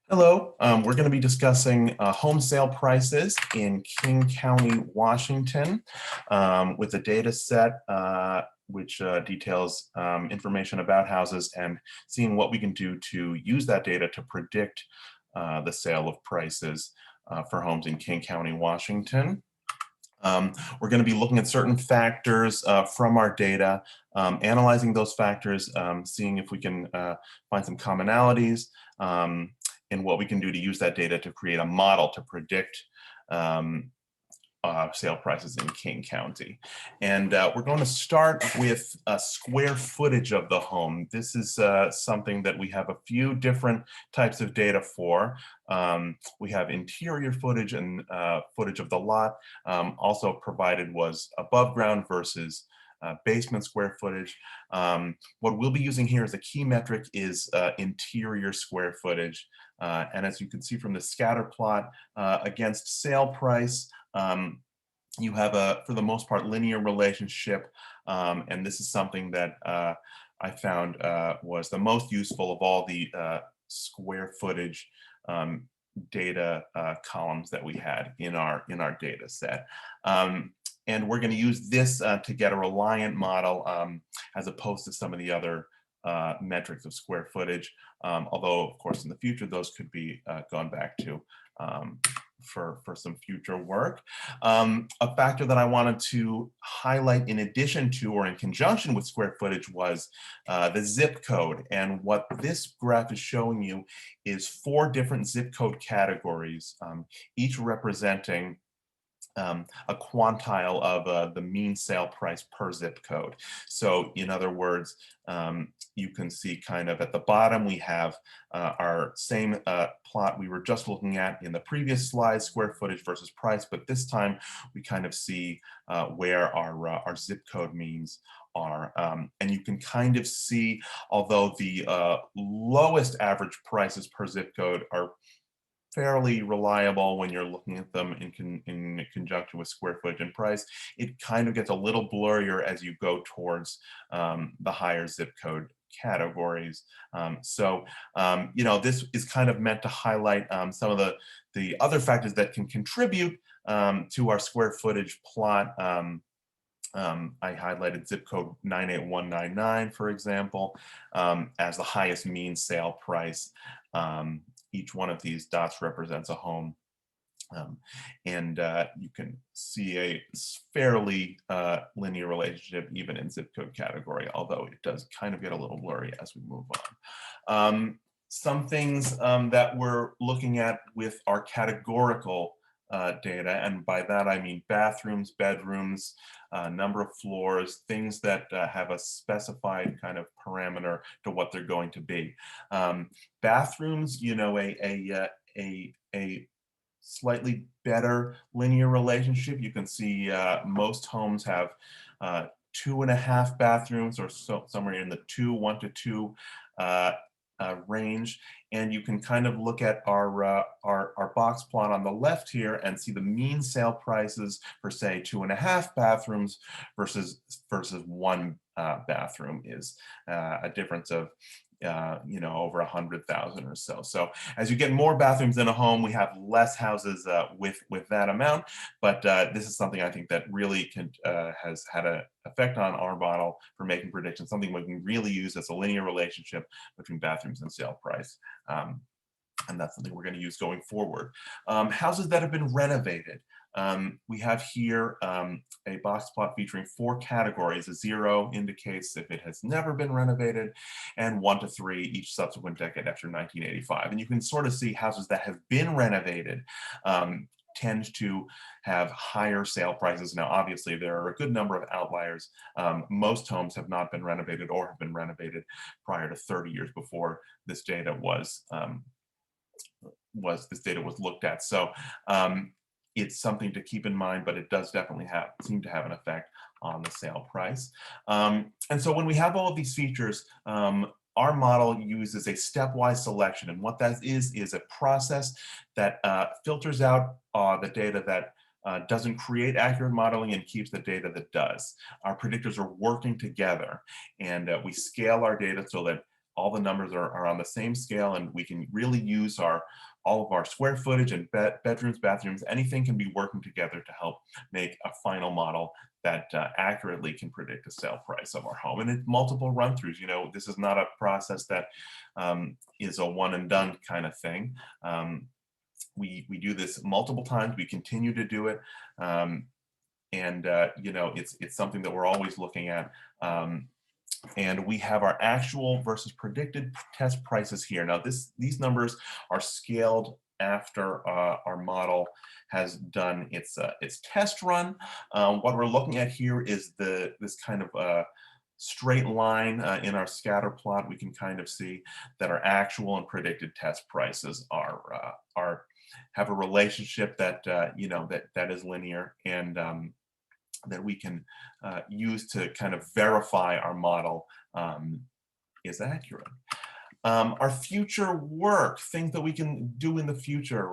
Hello, we're going to be discussing home sale prices in King County, Washington, with a data set which details information about houses and seeing what we can do to use that data to predict the sale of prices for homes in King County, Washington. We're going to be looking at certain factors from our data, analyzing those factors, seeing if we can find some commonalities, and what we can do to use that data to create a model to predict um, sale prices in King County. And we're going to start with a square footage of the home. This is something that we have a few different types of data for. We have interior footage and footage of the lot. Also provided was above ground versus basement square footage. What we'll be using here as a key metric is interior square footage. And as you can see from the scatter plot against sale price, you have a, for the most part, linear relationship. And this is something that I found was the most useful of all the square footage data columns that we had in our data set. And we're going to use this to get a reliant model as opposed to some of the other metrics of square footage. Although, of course, in the future, those could be gone back to for some future work. A factor that I wanted to highlight in addition to or in conjunction with square footage was the zip code. And what this graph is showing you is 4 different zip code categories, each representing a quantile of the mean sale price per zip code. So in other words, you can see kind of at the bottom, we have our same plot we were just looking at in the previous slide, square footage versus price, but this time we kind of see where our zip code means are. And you can kind of see, although the lowest average prices per zip code are fairly reliable when you're looking at them in conjunction with square footage and price, it kind of gets a little blurrier as you go towards the higher zip code categories. This is kind of meant to highlight some of the other factors that can contribute to our square footage plot. I highlighted zip code 98199, for example, as the highest mean sale price. Each one of these dots represents a home. And you can see a fairly linear relationship even in zip code category, although it does kind of get a little blurry as we move on. Some things that we're looking at with our categorical data, and by that I mean bathrooms, bedrooms, number of floors, things that have a specified kind of parameter to what they're going to be. Bathrooms, a slightly better linear relationship. You can see most homes have 2.5 bathrooms, or somewhere in the 1 to 2 range. And you can kind of look at our box plot on the left here and see the mean sale prices for, say, 2.5 bathrooms versus 1 bathroom is a difference of over 100,000 or so. So as you get more bathrooms in a home, we have less houses with that amount. But this is something I think that really has had an effect on our model for making predictions, something we can really use as a linear relationship between bathrooms and sale price. And that's something we're going to use going forward. Houses that have been renovated. We have here a box plot featuring 4 categories. A 0 indicates if it has never been renovated, and 1 to 3 each subsequent decade after 1985. And you can sort of see houses that have been renovated tend to have higher sale prices. Now, obviously, there are a good number of outliers. Most homes have not been renovated or have been renovated prior to 30 years before this data was looked at. So it's something to keep in mind, but it does definitely seem to have an effect on the sale price. And so when we have all of these features, our model uses a stepwise selection. And what that is a process that filters out the data that doesn't create accurate modeling and keeps the data that does. Our predictors are working together, and we scale our data so that all the numbers are on the same scale, and we can really use all of our square footage and bedrooms, bathrooms, anything can be working together to help make a final model that accurately can predict the sale price of our home. And it's multiple run-throughs. You know, this is not a process that is a one and done kind of thing. We do this multiple times. We continue to do it. And you know, it's something that we're always looking at. And we have our actual versus predicted test prices here. Now, these numbers are scaled after our model has done its test run. What we're looking at here is this kind of straight line in our scatter plot. We can kind of see that our actual and predicted test prices have a relationship that you know, that is linear, and that we can use to kind of verify our model is accurate. Our future work, things that we can do in the future,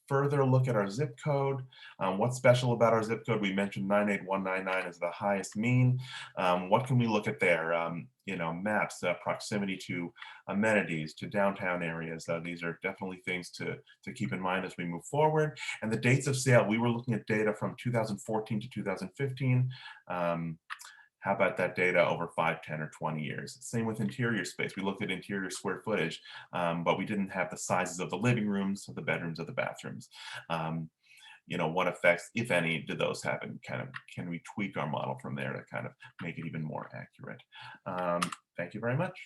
further look at our zip code. What's special about our zip code? We mentioned 98199 is the highest mean. What can we look at there? You know, maps, proximity to amenities, to downtown areas. These are definitely things to keep in mind as we move forward. And the dates of sale, we were looking at data from 2014 to 2015. How about that data over 5, 10, or 20 years? Same with interior space. We looked at interior square footage, but we didn't have the sizes of the living rooms, of the bedrooms, of the bathrooms. You know, what effects, if any, do those have, and kind of can we tweak our model from there to kind of make it even more accurate? Thank you very much.